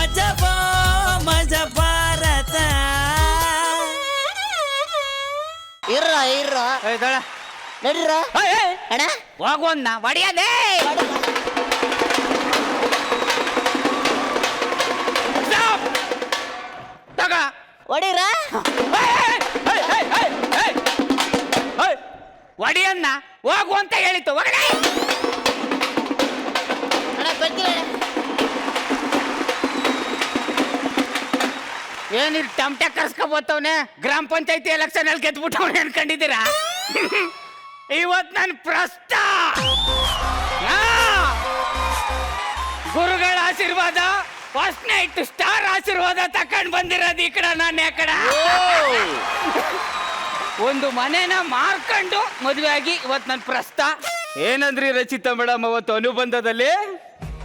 ಮಜಬೋ ಮಜ ಭಾರತ. ಇರ್ರ ನಡ್ರ ಅಣ್ಣ ಹೋಗೋನ್ನ ಒಡೆಯದೇ ತಗ ಹೊಡಿರ ಒಡೆಯನ್ನ ಹೋಗು ಅಂತ ಹೇಳಿತ್ತು ಒಗಡೆ. ಅಣ್ಣ ಬರ್ತೀವಿ. ಏನಿಲ್ಲ ಟಮಟೆ ಕರ್ಸ್ಕೊಬೋತವನೆ ಗ್ರಾಮ ಪಂಚಾಯತಿ ಎಲೆಕ್ಷನ್ ಅಲ್ಲಿ ಗೆದ್ಬಿಟ್ಟವನೆ ಅನ್ಕೊಂಡಿದ್ದೀರಾ? ಇವತ್ತು ನನ್ನ ಪ್ರಸ್ತ ಗುರುಗಳ ಆಶೀರ್ವಾದ ಫಸ್ಟ್ ನೈಟ್ ಸ್ಟಾರ್ ಆಶೀರ್ವಾದ ತಕೊಂಡ್ ಬಂದಿರೋದು ಈ ಕಡೆ ನಾನು ಯಾಕಡೆ ಒಂದು ಮನೆನ ಮಾರ್ಕೊಂಡು ಮದುವೆ ಆಗಿ ಇವತ್ತು ನನ್ನ ಪ್ರಸ್ತ. ಏನಂದ್ರಿ ರಚಿತಾ ಮೇಡಮ್ ಅವತ್ತು ಅನುಬಂಧದಲ್ಲಿ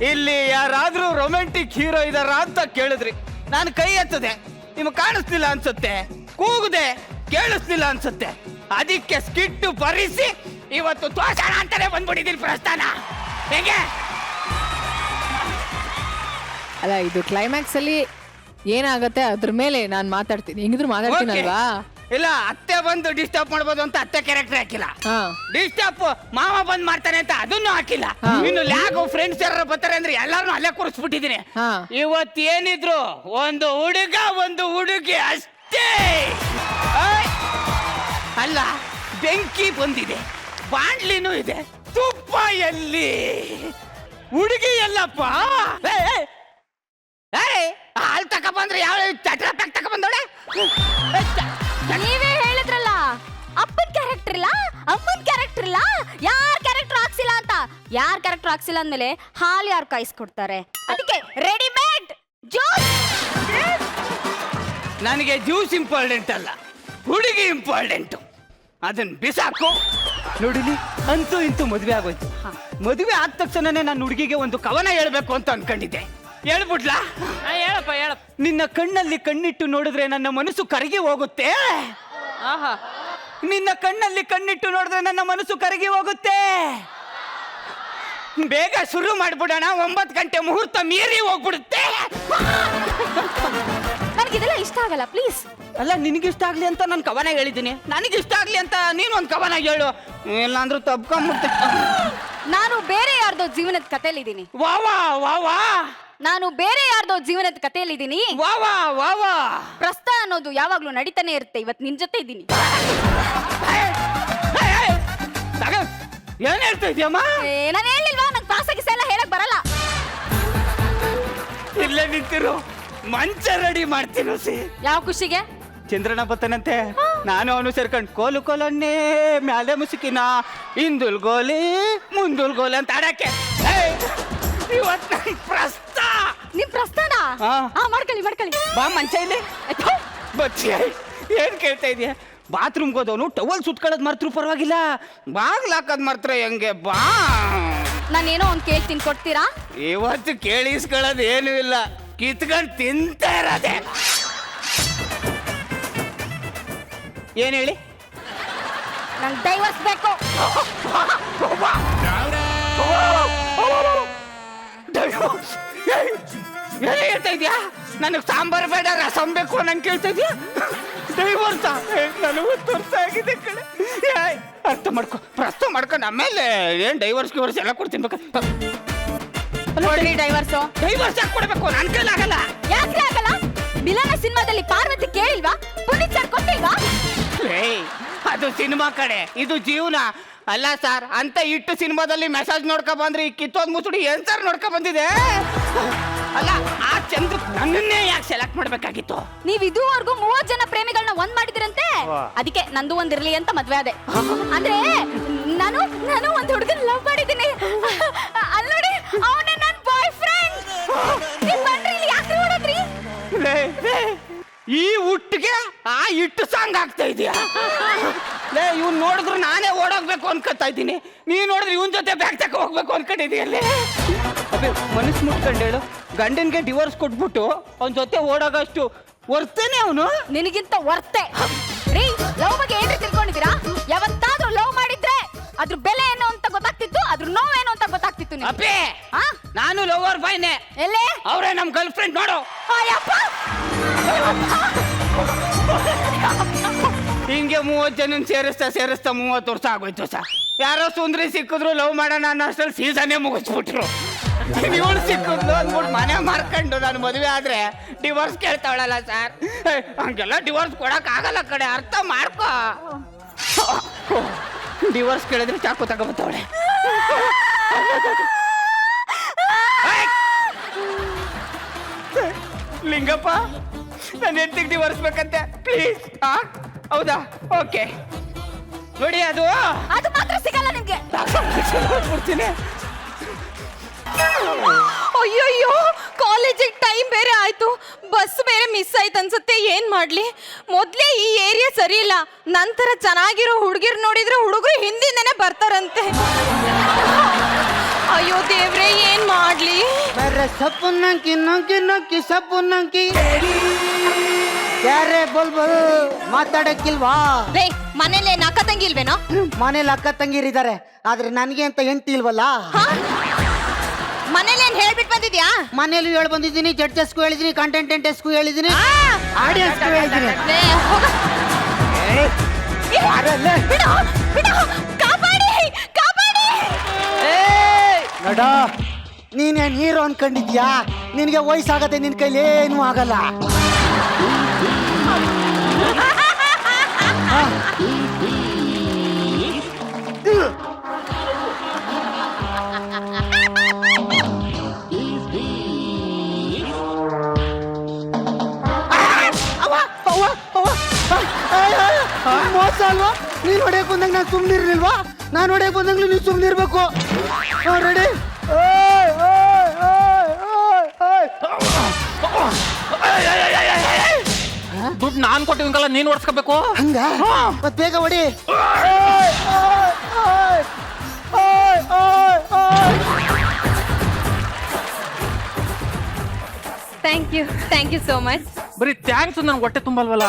ಇಲ್ಲಿ ಯಾರಾದ್ರೂ ರೊಮ್ಯಾಂಟಿಕ್ ಹೀರೋ ಇದಾರ ಅಂತ ಕೇಳಿದ್ರಿ. ನಾನು ಕೈ ಎತ್ತದೆ ನಿಮಗೆ ಕಾಣಿಸ್ತಿಲ್ಲ ಅನ್ಸುತ್ತೆ, ಕೂಗುದೆ ಕೇಳಿಸ್ತಿಲ್ಲ ಅನ್ಸುತ್ತೆ, ಅದಕ್ಕೆ ಸ್ಕಿಟ್ಟು ಬರಿಸಿ ಇವತ್ತು ತೋರ್ಸೋಣ ಅಂತಾನೆ ಬಂದ್ಬಿಟ್ಟಿದ್ದೀನಿ ಪ್ರಸ್ಥಾನ. ಹೇಗೆ ಅಲ್ಲ ಇದು ಕ್ಲೈಮ್ಯಾಕ್ಸ್ ಅಲ್ಲಿ ಏನಾಗತ್ತೆ ಅದ್ರ ಮೇಲೆ ನಾನು ಮಾತಾಡ್ತೀನಿ. ಹೆಂಗಿದ್ರು ಮಾತಾಡ್ತೀನಲ್ವಾ? ಇಲ್ಲ ಅತ್ತೆ ಬಂದು ಡಿಸ್ಟರ್ಬ್ ಮಾಡ್ಬೋದು ಅಂತ ಅತ್ತೆ ಕ್ಯಾರೆಕ್ಟರ್ ಹಾಕಿಲ್ಲ. ಹಾ ಡಿಸ್ಟರ್ಬ್ ಮಾವ ಬಂದ್ ಮಾಡ್ತಾನೆ ಅಂತ ಅದನ್ನು ಹಾಕಿಲ್ಲ. ಇನ್ನು ಲ್ಯಾಗ್ ಫ್ರೆಂಡ್ಸ್ ಯಾರು ಬರ್ತಾರೆ ಅಂದ್ರೆ ಎಲ್ಲಾರು ಅಲ್ಲೇ ಕೂರಿಸ್ಬಿಟ್ಟಿದ್ದೀನಿ. ಇವತ್ತು ಏನಿದ್ರು ಒಂದು ಹುಡುಗ ಒಂದು ಹುಡುಗಿ ಅಷ್ಟೇ. ಅಲ್ಲ ಬೆಂಕಿ ಬಂದಿದೆ, ಬಾಂಡ್ಲಿನೂ ಇದೆ, ತುಪ್ಪ ಎಲ್ಲಿ, ಹುಡುಗಿ ಎಲ್ಲಪ್ಪ? ಹಾಲ್ ತಕ ಬಂದ್ರೆ ಯಾವ ಚಟ್ರ ಪ್ಯಾಕ್ ತಕ ಬಂದೋಳೆ? ನೀವೇ ಹೇಳಿದ್ರಲ್ಲ ಅಪ್ಪನ ಕ್ಯಾರೆಕ್ಟರ್ ಇಲ್ಲ ಅಮ್ಮನ ಕ್ಯಾರೆಕ್ಟರ್ ಇಲ್ಲ, ಯಾರ್ ಕ್ಯಾರೆಕ್ಟರ್ ಹಾಕ್ಸಿಲ್ಲ ಅಂತ. ಯಾರ್ ಕ್ಯಾರೆಕ್ಟರ್ ಹಾಕ್ಸಿಲ್ಲ ಅಂದ್ಮೇಲೆ ಹಾಲು ಯಾರು ಕಾಯಿಸ್ಕೊಡ್ತಾರೆ? ಅದಕ್ಕೆ ರೆಡಿಮೇಡ್ ಜ್ಯೂಸ್. ನನಗೆ ಜ್ಯೂಸ್ ಇಂಪಾರ್ಟೆಂಟ್ ಅಲ್ಲ, ಹುಡುಗಿ ಇಂಪಾರ್ಟೆಂಟ್. ಅದನ್ನ ಬಿಸಾಕು. ನೋಡಿಲಿ ಅಂತೂ ಇಂತೂ ಮದುವೆ ಆಗೋಯ್ತು. ಮದುವೆ ಆದ ತಕ್ಷಣನೇ ನಾನು ಹುಡುಗಿಗೆ ಒಂದು ಕವನ ಹೇಳ್ಬೇಕು ಅಂತ ಅನ್ಕೊಂಡಿದ್ದೆ. ಹೇಳ್ಬಿಡ್ಲಾ? ಹೇಳಪ್ಪ ಹೇಳಪ್ಪ. ನಿನ್ನ ಕಣ್ಣಲ್ಲಿ ಕಣ್ಣಿಟ್ಟು ನೋಡಿದ್ರೆ ನನ್ನ ಮನಸ್ಸು ಕರಗಿ ಹೋಗುತ್ತೆ. ಆಹಾ, ನಿನ್ನ ಕಣ್ಣಲ್ಲಿ ಕಣ್ಣಿಟ್ಟು ನೋಡಿದ್ರೆ ನನ್ನ ಮನಸ್ಸು ಕರಗಿ ಹೋಗುತ್ತೆ. ಬೇಗ ಶುರು ಮಾಡ್ಬಿಡೋಣ, 9 ಗಂಟೆ ಮುಹೂರ್ತ ಮೀರಿ ಹೋಗ್ಬಿಡುತ್ತೆ. ನನಗಿದೆಲ್ಲ ಇಷ್ಟ ಆಗಲ್ಲ, ಪ್ಲೀಸ್. ಅಲ್ಲ ನಿನಗಿಷ್ಟ ಆಗ್ಲಿ ಅಂತ ನಾನು ಕವನ ಹೇಳಿದ್ದೀನಿ, ನನಗಿಷ್ಟ ಆಗ್ಲಿ ಅಂತ ನೀನು ಒಂದು ಕವನ ಹೇಳು, ಇಲ್ಲಾಂದ್ರೂ ತಪ್ಕೊಂಡ್ಬಿಡ್ತೆ. ನಾನು ಬೇರೆ ಯಾರ್ದೋ ಜೀವನದ ಕಥೆಯಲ್ಲಿದ್ದೀನಿ. ವಾ ವಾ ವಾ ವಾ. ನಾನು ಬೇರೆ ಯಾರ್ದೋ ಜೀವನದ ಕಥೆಯಲ್ಲಿದ್ದೀನಿ. ವಾ ವಾ ವಾ ವಾ. ಪ್ರಸ್ತ ಅನ್ನೋದು ಯಾವಾಗ್ಲೂ ನಡೀತಾನೆ ಇರುತ್ತೆ. ಇವತ್ತು ನಿನ್ ಜೊತೆ ಇದ್ದೀನಿ. ಏನ್ ಹೇಳ್ತಾ ಇದೀಯಮ್ಮ? ನಾನು ಹೇಳಿಲ್ವಾ ನಂಗೆ ಪಾಸಾಗಿಸ ಎಲ್ಲ ಹೇಳಕ್ ಬರಲ್ಲ. ಇಲ್ಲೇ ನಿಂತಿರು, ಮಂಚ ರೆಡಿ ಮಾಡ್ತೀನಿ. ಯಾವ ಖುಷಿಗೆ? ಚಂದ್ರನ ಬತ್ತನಂತೆ, ನಾನು ಅವನು ಸೇರ್ಕೊಂಡು ಕೋಲು ಕೋಲನ್ನೇ ಮ್ಯಾಲೆ ಮುಸುಕಿನ ಹಿಂದುಲ್ ಗೋಲಿ ಮುಂದುಲ್ ಗೋಲಿ ಅಂತ ಆಡಕ್ಕೆ. ಇವತ್ತು ನನ್ನ ಪ್ರಸ್ತ. ನಿಮ್ ಪ್ರಸ್ಥಾನ ಮಾಡ್ಕೊಳ್ಳಿ ಮಾಡ್ಕೊಳ್ಳಿ. ಬಾ ಮಂಚ ಇಲ್ಲಿ ಬಚ್ಚಿ. ಏನ್ ಕೇಳ್ತಾ ಇದೀಯ? ಬಾತ್ರೂಮ್ಗೆ ಹೋದವನು ಟವಲ್ ಸುತ್ಕೊಳ್ಳೋದು ಮರ್ತರು ಪರವಾಗಿಲ್ಲ, ಬಾಗ್ಲ ಹಾಕೋದ್ ಮರ್ತ್ರ ಹೆಂಗೆ? ಬಾ, ನಾನೇನೋ ಒಂದು ಕೇಳ್ತೀನಿ, ಕೊಡ್ತೀರಾ? ಇವತ್ತು ಕೇಳಿಸ್ಕೊಳ್ಳೋದು ಏನೂ ಇಲ್ಲ, ಕಿತ್ಕೊಂಡು ತಿಂತಾ ಇರೋದೆ. ಏನ್ ಹೇಳಿ? ನಂಗೆ ಡೈವರ್ಸ್ ಬೇಕು. ಏನ್ ಹೇಳ್ತಾ ಇದೀಯಾ? ನನಗೆ ಸಾಂಬಾರ್ ಬೇಡ ರಸಂ ಬೇಕು ನಂಗೆ ಕೇಳ್ತಾ ಇದೀಯಾ? ಡೈವರ್ಸ? ನನಗೆ 10 ವರ್ಷ ಆಗಿದೆ ಕಡೆ. ಅರ್ಥ ಮಾಡ್ಕೊ, ಪ್ರಸ್ತ ಮಾಡ್ಕೊಂಡು ಆಮೇಲೆ ಏನ್ ಡೈವರ್ಸ್ ಗಿವರ್ಸ್ ಎಲ್ಲ ಕೊಡ್ತೀನಿ ಬೇಕಾ? ಡೈವರ್ಸ್ ಡೈವರ್ಸ್ ಯಾಕೆ ಕೊಡ್ಬೇಕು? ನನ್ ಕೈಲಾಗಲ್ಲ. ಯಾಕೆ ಆಗಲ್ಲ? ಮಿಲನ ಸಿನಿಮಾದಲ್ಲಿ ಪಾರ್ವತಿ ಕೇಳಿಲ್ವಾ? ಪುನೀತ್ ಸರ್ ಕೊಟ್ಟಿಲ್ವಾ? ಅದು ಸಿನಿಮಾ ಕಡೆ, ಇದು ಜೀವನ ಅಲ್ಲ ಸರ್. ಅಂತ ಇಟ್ಟು ಸಿನಿಮಾದಲ್ಲಿ ಮೆಸೇಜ್ ನೋಡ್ಕೊ ಬಂದ್ರಿ, ಕಿತ್ತೋದ್ ಮುಸುಡಿ ಏನ್ ಸರ್ ನೋಡ್ಕೊ ಬಂದಿದೆ? ಅಲ್ಲ ಆ ಚಂದ್ರ ನನ್ನನ್ನೇ ಯಾಕೆ ಸೆಲೆಕ್ಟ್ ಮಾಡ್ಬೇಕಾಗಿತ್ತು? ನೀವ್ ಇದುವರೆಗೂ 30 ಜನ ಪ್ರೇಮಿಗಳನ್ನ ಒಂದ್ ಮಾಡಿದಿರಂತೆ. ಅದಕ್ಕೆ ನಂದು ಒಂದಿರ್ಲಿ ಅಂತ ಮದ್ವೆ ಆದೆ. ಅಂದ್ರೆ ನಾನು ಒಂದ್ ಹುಡುಗನ ಲವ್ ಮಾಡಿದ್ದೀನಿ. ಅಲ್ಲಿ ನೋಡಿ, ಅವನೇ ನನ್ನ ಬಾಯ್ ಫ್ರೆಂಡ್. ನೀವ್ ಬನ್ರಿ, ಇಲ್ಲಿ ಯಾಕೆ ಓಡೋದ್ರಿ? ಈ ಹುಟ್ಟಿಗೆ ಆ ಇಟ್ಟು ಸಾಂಗ್ ಆಗ್ತಾ ಇದೆಯಾ? ಇವ್ನು ನೋಡಿದ್ರು ನಾನೇ ಓಡೋಗ್ಬೇಕು ಅನ್ಕೊತಾ ಇದ್ದೀನಿ, ನೀ ನೋಡಿದ್ರೆ ಇವನ್ ಜೊತೆ ಬ್ಯಾಗ್ ತಕ ಹೋಗ್ಬೇಕು ಅನ್ಕೊಂಡಿದೀಯಲ್ಲಿ. ಅದೇ ಮನಸ್ಸು ಮುಟ್ಕೊಂಡು ಹೇಳು, ಗಂಡನ್ಗೆ ಡಿವೋರ್ಸ್ ಕೊಟ್ಬಿಟ್ಟು ಅವನ ಜೊತೆ ಓಡೋಗಷ್ಟು ವರ್ತನೆ ಅವನು. ನಿನಗಿಂತ ವರ್ತೆ ರೀ. ಲವ್ ಬಗ್ಗೆ ಏನ್ರಿ ತಿಳ್ಕೊಂಡಿದ್ದೀರಾ? ಯಾವತ್ತಾದ್ರೂ ಲವ್ ಮಾಡಿದ್ರೆ ಅದ್ರ ಬೆಲೆ ಏನು ಅಂತ ಗೊತ್ತಾಗ್ತಿತ್ತು, ಅದ್ರ ನೋವೇನು ಅಂತ ಗೊತ್ತಾಗ್ತಿತ್ತು. ಅಪ್ಪೇ ನಾನು ಲವರ್ ಬಾಯ್ನೆ. ಎಲ್ಲೇ ಅವರೇ ನಮ್ ಗರ್ಲ್ ಫ್ರೆಂಡ್ ನೋಡು. ಅಯ್ಯಪ್ಪ ಹಿಂಗೆ 30 ಜನ ಸೇರಿಸ್ತಾ 30 ವರ್ಷ ಆಗೋಯ್ತು ಸರ್. ಯಾರೋ ಸುಂದ್ರಿ ಸಿಕ್ಕಿದ್ರು ಲವ್ ಮಾಡೋಣ ಅನ್ನೋ ಅಷ್ಟ್ರಲ್ಲಿ ಸೀಸನ್ನೇ ಮುಗಿಸ್ಬಿಟ್ರು. ಇವಳು ಸಿಕ್ಕಿದ್ಲು ಅಂದ್ಬಿಟ್ಟು ಮನೆ ಮಾರ್ಕೊಂಡು ನಾನು ಮದುವೆ ಆದ್ರೆ ಡಿವೋರ್ಸ್ ಕೇಳ್ತಾವಳಲ್ಲ ಸರ್. ಹಂಗೆಲ್ಲ ಡಿವೋರ್ಸ್ ಕೊಡಕ್ ಆಗಲ್ಲ ಕಡೆ, ಅರ್ಥ ಮಾಡ್ಕೋ. ಡಿವೋರ್ಸ್ ಕೇಳಿದ್ರೆ ಚಾಕು ತಗೋಬತ್ತವಳೆ. ಲಿಂಗಪ್ಪ ನಾನು ಎಂತಿಗೆ ಡಿವೋರ್ಸ್ ಬೇಕಂತೆ ಪ್ಲೀಸ್. ಹೌದಾ? ಓಕೆ ನೋಡಿ, ಅದು ಮಾತ್ರ ಸಿಗಲ್ಲ ನಿಮ್ಗೆ. ಬಿಡ್ತೀನಿ. ಅಯ್ಯಯ್ಯೋ, ಕಾಲೇಜಿಗೆ ಟೈಮ್ ಬೇರೆ ಆಯ್ತು, ಬಸ್ ಬೇರೆ ಮಿಸ್ ಆಯ್ತು ಅನ್ಸುತ್ತೆ. ಏನ್ ಮಾಡ್ಲಿ? ಮೊದ್ಲೇ ಈ ಏರಿಯಾ ಸರಿ ಇಲ್ಲ, ನಂತರ ಚೆನ್ನಾಗಿರೋ ಹುಡುಗಿರ್ ನೋಡಿದ್ರೆ ಹುಡುಗರು ಹಿಂದಿಂದನೇ ಬರ್ತಾರಂತೆ. ಅಯ್ಯೋ ದೇವ್ರೆ, ಏನ್ ಮಾಡ್ಲಿ? ಸಪ್ಪು ನಂಕಿ ನಂಕಿ ನಂಕಿ ಸಪ್ಪು ನಂಕಿ ಯಾರೇ ಬೋಲ್ಬೋದು ಮಾತಾಡಕ್ಕಿಲ್ವಾ? ರೇ, ಮನೇಲಿ ಏನ್ ಅಕ್ಕ ತಂಗಿ ಇಲ್ವೇನೋ? ಮನೇಲಿ ಅಕ್ಕ ತಂಗಿರಿದ್ದಾರೆ, ಆದ್ರೆ ನನಗೆ ಅಂತ ಹೆಂಡತಿ ಇಲ್ವಲ್ಲ. ಮನೇಲಿ ಏನ್ ಹೇಳ್ಬಿಟ್ಟು ಬಂದಿದ್ಯಾ? ಮನೇಲಿ ಹೇಳಿ ಬಂದಿದ್ದೀನಿ, ಜಡ್ಜಸ್ಗೂ ಹೇಳಿದೀನಿ, ಕಂಟೆಂಟೆಂಟಸ್ಗೂ ಹೇಳಿದೀನಿ, ಆಡಿಯನ್ಸ್ಗೂ ಹೇಳಿದೀನಿ. ರೇ, ಹೋಗ. ಬಿಡು, ಬಿಡು, ಕಾಪಾಡಿ, ಕಾಪಾಡಿ. ನೋಡ, ನೀನೇನ್ ಹೀರೋ ಅನ್ಕೊಂಡಿದ್ಯಾ? ನಿನಗೆ ವಯಸ್ಸಾಗತ್ತೆ, ನಿನ್ ಕೈಲಿ ಏನೂ ಆಗಲ್ಲ. ಮೋಸ ಅಲ್ವಾ? ನೀನ್ ಹೊಡೆಯಕ್ ಬಂದಂಗ ನಾನು ಸುಮ್ನಿರ್ಲಿಲ್ವಾ? ನಾನು ಹೊಡೆಯಕ್ ಬಂದಂಗ್ಲೂ ನೀನ್ ಸುಮ್ನಿರ್ಬೇಕು. ರೆಡಿ? ದುಡ್ಡು ನಾನ್ ಕೊಟ್ಟಿವಲ್ಲ, ನೀನ್ ಓಡಿಸ್ಕೋಬೇಕು. ಹಂಗ ಮತ್ ಬೇಗ ಹೊಡಿ. Thank you so much. ಬರೀ ಥ್ಯಾಂಕ್ಸ್, ನನ್ ಹೊಟ್ಟೆ ತುಂಬಲ್ವಲ್ಲ.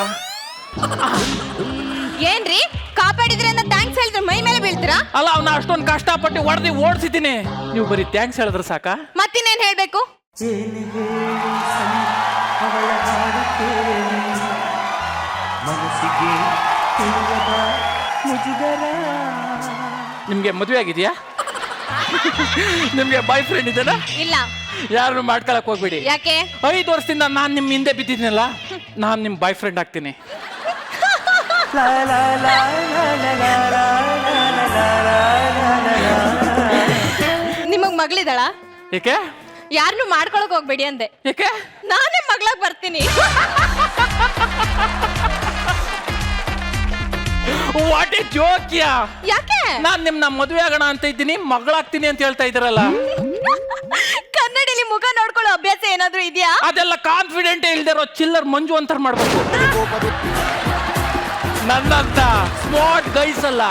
ಏನ್ರಿ ಕಾಪಾಡಿದ್ರೆ ಅಂತ ಥ್ಯಾಂಕ್ಸ್ ಹೇಳಿದ್ರೆ ಮೈ ಮೇಲೆ ಬೀಳ್ತೀರಾ? ಅಲ್ಲ, ಅವ್ನ ಅಷ್ಟೊಂದು ಕಷ್ಟಪಟ್ಟು ಹೊಡೆದಿ ಓಡಿಸಿದ್ದೀನಿ, ನೀವು ಬರೀ ಥ್ಯಾಂಕ್ಸ್ ಹೇಳಿದ್ರೆ ಸಾಕ? ಮತ್ತಿನ್ನೇನ್ ಹೇಳ್ಬೇಕು? ನಿಮ್ಗೆ ಮದುವೆ ಆಗಿದ್ಯಾ? ನಿಮ್ಗೆ ಬಾಯ್ ಫ್ರೆಂಡ್ ಇದ್ದಾನ? ಇಲ್ಲ. ಯಾರು ಮಾಡ್ಕೊಳಕ್ ಹೋಗ್ಬೇಡಿ. ಯಾಕೆ? 5 ವರ್ಷದಿಂದ ನಾನ್ ನಿಮ್ ಹಿಂದೆ ಬಿದ್ದಿದ್ನಲ್ಲ, ನಾನ್ ನಿಮ್ ಬಾಯ್ ಫ್ರೆಂಡ್ ಆಗ್ತೀನಿ. ನಿಮಗ್ ಮಗಳಿದಾಳ? ಏಕೆ? ಯಾರನ್ನು ಮಾಡ್ಕೊಳಕ್ ಹೋಗ್ಬೇಡಿ ಅಂದೆ. ಏಕೆ? ನಾನೇ ಮಗಳಾಗ್ ಬರ್ತೀನಿ. ವಾಟ್ ಎ ಜೋಕ್ಯಾ. ಯಾಕೆ? ನಾನ್ ನಿಮ್ನ ಮದುವೆ ಆಗೋಣ ಅಂತ ಇದ್ದೀನಿ, ಮಗಳಾಗ್ತೀನಿ ಅಂತ ಹೇಳ್ತಾ ಇದ್ದೀರಲ್ಲ. ಕನ್ನಡಿಲಿ ಮುಖ ನೋಡ್ಕೊಳ್ಳೋ ಅಭ್ಯಾಸ ಏನಾದ್ರೂ ಇದೆಯಾ? ಅದೆಲ್ಲ ಕಾನ್ಫಿಡೆಂಟ್ ಇಲ್ದಿರೋ ಚಿಲ್ಲರ್ ಮಂಜು ಅಂತಾರ ಮಾಡ್ಬೇಕು. ನನ್ನಂತ ಸ್ಮಾರ್ಟ್ ಗೈಸ್ ಅಲ್ಲ.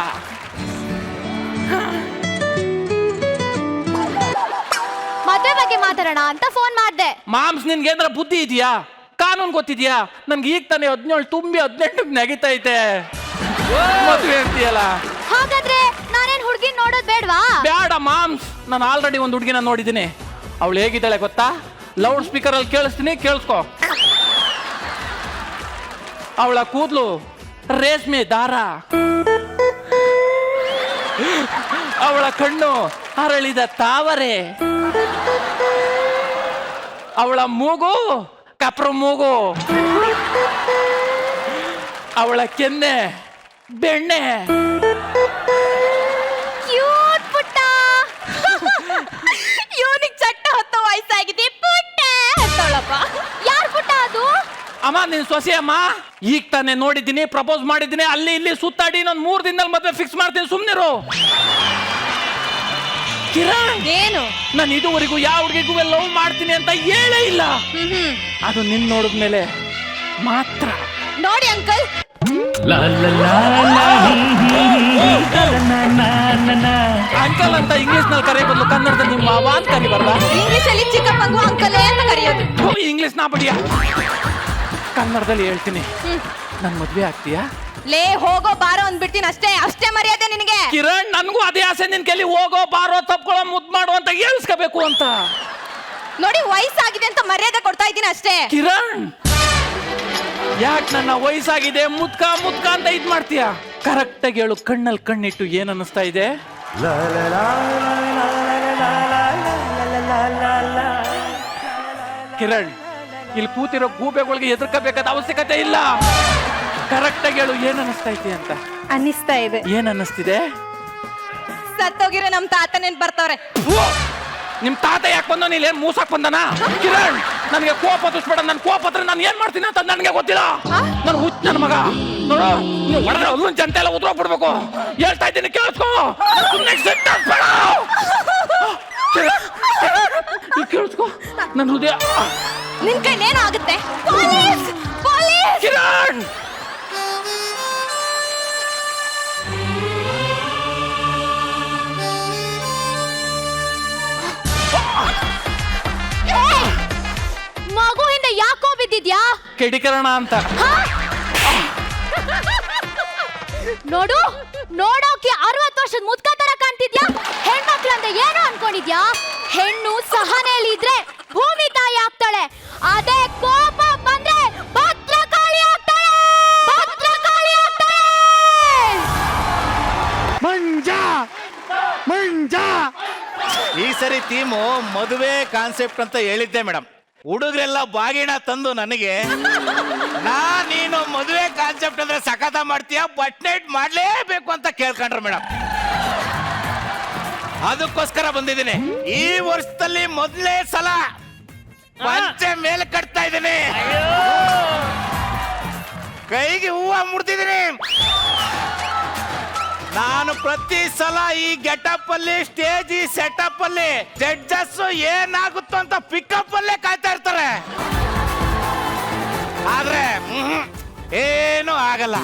ಮದುವೆ ಬಗ್ಗೆ ಮಾತಾಡೋಣ ಅಂತ ಫೋನ್ ಮಾಡ್ದೆ. ಮಾಮ್ಸ್, ನಿನ್ಗೆ ಏನಾರ ಬುದ್ಧಿ ಇದೆಯಾ? ಕಾನೂನು ಗೊತ್ತಿದ್ಯಾ? ನನ್ಗೆ ಈಗ ತಾನೇ 17 ತುಂಬಿ 18 ನೆಗಿತೈತೆ. ಮದುವೆ ಅಂತೀಯಲ್ಲ. ಹಾಗಾದ್ರೆ ನಾನೇನ್ ಹುಡುಗಿ ನೋಡೋದ್ ಬೇಡ್ವಾ? ಬೇಡ ಮಾಮ್ಸ್, ನಾನು ಆಲ್ರೆಡಿ ಒಂದು ಹುಡುಗಿನ ನೋಡಿದ್ದೀನಿ. ಅವಳು ಹೇಗಿದ್ದಾಳೆ ಗೊತ್ತಾ? ಲೌಡ್ ಸ್ಪೀಕರ್ ಅಲ್ಲಿ ಕೇಳಿಸ್ತೀನಿ, ಕೇಳಿಸ್ಕೊ. ಅವಳ ಕೂದಲು ರೇಷ್ಮೆ ದಾರ, ಅವಳ ಕಣ್ಣು ಅರಳಿದ ತಾವರೆ, ಅವಳ ಮೂಗು ಕಪ್ರ ಮೂಗು, ಅವಳ ಕೆನ್ನೆ ಬೆಣ್ಣೆ. ಕ್ಯೂಟ್ ಪುಟ್ಟ. ಇವನಿಗೆ ಚಟ್ಟ ಹೊತ್ತ ವಯಸ್ಸಾಗಿದೆ, ಪುಟ್ಟ ಅಂತವಳಪ್ಪ. ಯಾರ್ ಪುಟ್ಟ ಅದು? ಅಮ್ಮ, ನೀನ್ ಸೊಸೆ ಅಮ್ಮ. ಈಗ ತಾನೇ ನೋಡಿದ್ದೀನಿ, ಪ್ರಪೋಸ್ ಮಾಡಿದ್ದೀನಿ, ಅಲ್ಲಿ ಇಲ್ಲಿ ಸುತ್ತಾಡಿ ನಾನು 3 ದಿನದಲ್ಲಿ ಮದುವೆ ಫಿಕ್ಸ್ ಮಾಡ್ತೀನಿ, ಸುಮ್ನಿರು. ಕಿರಣ್, ಏನು? ನಾನು ಇದುವರೆಗೂ ಯಾವ ಹುಡುಗಿಗೂ ಲವ್ ಮಾಡ್ತೀನಿ ಅಂತ ಹೇಳೇ ಇಲ್ಲ. ಅದು ನಿನ್ ನೋಡಿದ್ಮೇಲೆ ಮಾತ್ರ. ನೋಡಿ ಅಂಕಲ್, ಅಂಕಲ್ ಅಂತ ಇಂಗ್ಲಿಷ್ ನಲ್ಲಿ ಕರೆಯ ಬದಲು ಕನ್ನಡದಲ್ಲಿ ನಿಮ್ಮ ಮಾವ ಅಂತ ಕರಿಬಾರ್ದ? ಇಂಗ್ಲಿಷ್ ಅಲ್ಲಿ ಚಿಕ್ಕಪ್ಪಂಗು ಅಂಕಲೇ ಅಂತ ಕರೆಯೋದು. ಇಂಗ್ಲಿಷ್ ನಾ ಬಡಿಯ. ಕನ್ನಡದಲ್ಲಿ ಹೇಳ್ತೀನಿ, ನನ್ ಮದ್ವೆ ಆಗ್ತೀಯಾ? ಲೇ ಹೋಗೋ ಬಾರೋ ಅಂದ್ಬಿಡ್ತೀನಿ ಅಷ್ಟೇ, ಅಷ್ಟೇ ಮರ್ಯಾದೆ ನಿನಗೆ. ಕಿರಣ್, ನನ್ಗೂ ಅದೇ ಆಸೆ ನಿನ್ ಕೈಲಿ ಹೋಗೋ ಬಾರೋ ತಪ್ಕೊಳ್ಳೋ ಮುದ್ ಮಾಡು ಅಂತ ಹೇಳ್ಸ್ಕೋಬೇಕು ಅಂತ. ನೋಡಿ ವಯಸ್ಸಾಗಿದೆ ಅಂತ ಮರ್ಯಾದೆ ಕೊಡ್ತಾ ಇದ್ದೀನಿ ಅಷ್ಟೇ. ಕಿರಣ್, ಯಾಕೆ ನನ್ನ ವಯಸ್ಸಾಗಿದೆ ಮುದ್ಕ ಮುದ್ಕ ಅಂತ ಇದ್ ಮಾಡ್ತೀಯ? ಕರೆಕ್ಟ್ ಆಗಿ ಹೇಳು, ಕಣ್ಣಲ್ಲಿ ಕಣ್ಣಿಟ್ಟು ಏನ್ ಅನ್ನಿಸ್ತಾ ಇದೆ? ಕಿರಣ್, ಇಲ್ಲಿ ಕೂತಿರೋ ಗೂಬೆಗಳಿಗೆ ಎದುರ್ಕೋಬೇಕಾದ ಅವಶ್ಯಕತೆ ಇಲ್ಲ. ಕರೆಕ್ಟ್ ಆಗಿ ಹೇಳು, ಏನ್ ಅನ್ನಿಸ್ತಾ ಇದೆ ಅಂತ. ಅನ್ನಿಸ್ತಾ ಇದೆ. ಏನ್ ಅನ್ನಿಸ್ತಿದೆ? ಸತ್ತೋಗಿರೋ ನಮ್ ತಾತ ನೆನ್ ಬರ್ತವ್ರೆ. ನಿಮ್ ತಾತ ಯಾಕೆ ಬಂದ? ನೀನ್ ಏನ್ ಮೂಸಾಕ್ ಬಂದನ? ಕಿರಣ್, ನನಗೆ ಕೋಪ ತುಸ್ಬೇಡ. ನನ್ ಕೋಪ ಹತ್ರ ನಾನು ಏನ್ ಮಾಡ್ತೀನಿ ಅಂತ ನನಗೆ ಗೊತ್ತಿಲ್ಲ. ನಾನು ಹುಚ್ಚ ನನ್ನ ಮಗ. ನೋಡು, ನೀವು ಹೊಡೆದ್ರೆ ಅಲ್ಲೂ ಜನತೆ ಎಲ್ಲ ಉದ್ರೋಗ್ಬಿಡ್ಬೇಕು. ಹೇಳ್ತಾ ಇದ್ದೀನಿ, ಕೇಳಿಸ್ಕೋ. ಕೇಳಿಸ್ಕೋ, ನನ್ನ ಹೃದಯ. ನಿನ್ ಕೈ ಏನಾಗುತ್ತೆ? ಪೊಲೀಸ್! ಪೊಲೀಸ್! ಕಿರಣ್, ಮಗು ಹಿಂದೆ ಯಾಕೋ ಬಿದ್ದಿದ್ಯಾ? ಕೆಡಿಕರಣ ಅಂತ. ನೋಡು, ನೋಡೋಕೆ 60 ವರ್ಷದ ಮುದ್ಕ ತರ ಕಾಣ್ತಿದ್ಯಾ. ಹೆಣ್ಮಕ್ಳು ಅಂದ್ರೆ ಏನೋ ಅನ್ಕೊಂಡಿದ್ಯಾ? ಹೆಣ್ಣು ಸಹನೆಯಲ್ಲಿ ಇದ್ರೆ ಭೂಮಿ ತಾಯಿ ಆಗ್ತಾಳೆ. ಅದೇ ಕೋಪ ಬಂದ್ರೆ ಭದ್ರಕಾಳಿ ಆಗ್ತಾಳೆ. ಭದ್ರಕಾಳಿ ಆಗ್ತಾಳೆ. ಮಂಜ ಈ ಸರಿ ಥೀಮು ಮದುವೆ ಕಾನ್ಸೆಪ್ಟ್ ಅಂತ ಹೇಳಿದ್ದೆ ಮೇಡಮ್. ಹುಡುಗರೆಲ್ಲ ಬಾಗಿಣ ತಂದು ನನಗೆ, ನೀನು ಮದುವೆ ಕಾನ್ಸೆಪ್ಟ್ ಅಂದ್ರೆ ಸಖತ ಮಾಡ್ತೀಯ, ಬಟ್ ನೈಟ್ ಮಾಡ್ಲೇಬೇಕು ಅಂತ ಕೇಳ್ಕೊಂಡ್ರು ಮೇಡಮ್. ಅದಕ್ಕೋಸ್ಕರ ಬಂದಿದ್ದೀನಿ. ಈ ವರ್ಷದಲ್ಲಿ ಮೊದಲೇ ಸಲ ಪಂಚೆ ಮೇಲೆ ಕಟ್ತಾ ಇದ್ದೀನಿ, ಕೈಗೆ ಹೂವ ಮುಡ್ತಿದ್ದೀನಿ. ನಾನು ಪ್ರತಿ ಸಲ ಈ ಗೆಟಪ್ ಅಲ್ಲಿ, ಸ್ಟೇಜ್ ಈ ಸೆಟಪ್ ಅಲ್ಲಿ ಜಡ್ಜಸ್ ಏನಾಗುತ್ತೋ ಅಂತ ಪಿಕಪ್ ಅಲ್ಲೇ ಕಾಯ್ತಾ ಇರ್ತಾರೆ. ಆದ್ರೆ ಏನು ಆಗಲ್ಲ.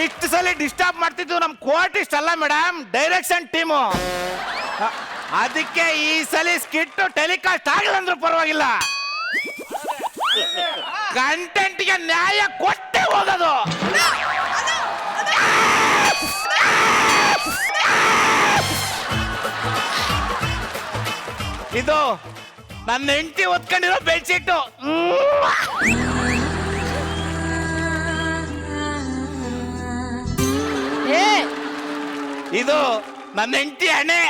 ಇಷ್ಟು ಸಲ ಡಿಸ್ಟರ್ಬ್ ಮಾಡ್ತಿದ್ದು ನಮ್ ಕೋರ್ಟ್ ಇಷ್ಟಲ್ಲ ಮೇಡಮ್, ಡೈರೆಕ್ಷನ್ ಟೀಮು. ಅದಕ್ಕೆ ಈ ಸಲ ಸ್ಕಿಟ್ ಟೆಲಿಕಾಸ್ಟ್ ಆಗಲ್ಲ ಅಂದ್ರೂ ಪರವಾಗಿಲ್ಲ, ಕಂಟೆಂಟ್ಗೆ ನ್ಯಾಯ ಕೊಟ್ಟೆ ಹೋಗೋದು. ಇದು ನನ್ನ ಹೆಂಡತಿ ಒತ್ಕೊಂಡಿರೋ ಬೆಡ್ಶೀಟು. ಇದು ನನ್ನ ಹೆಂಡತಿ ಹಣೆ.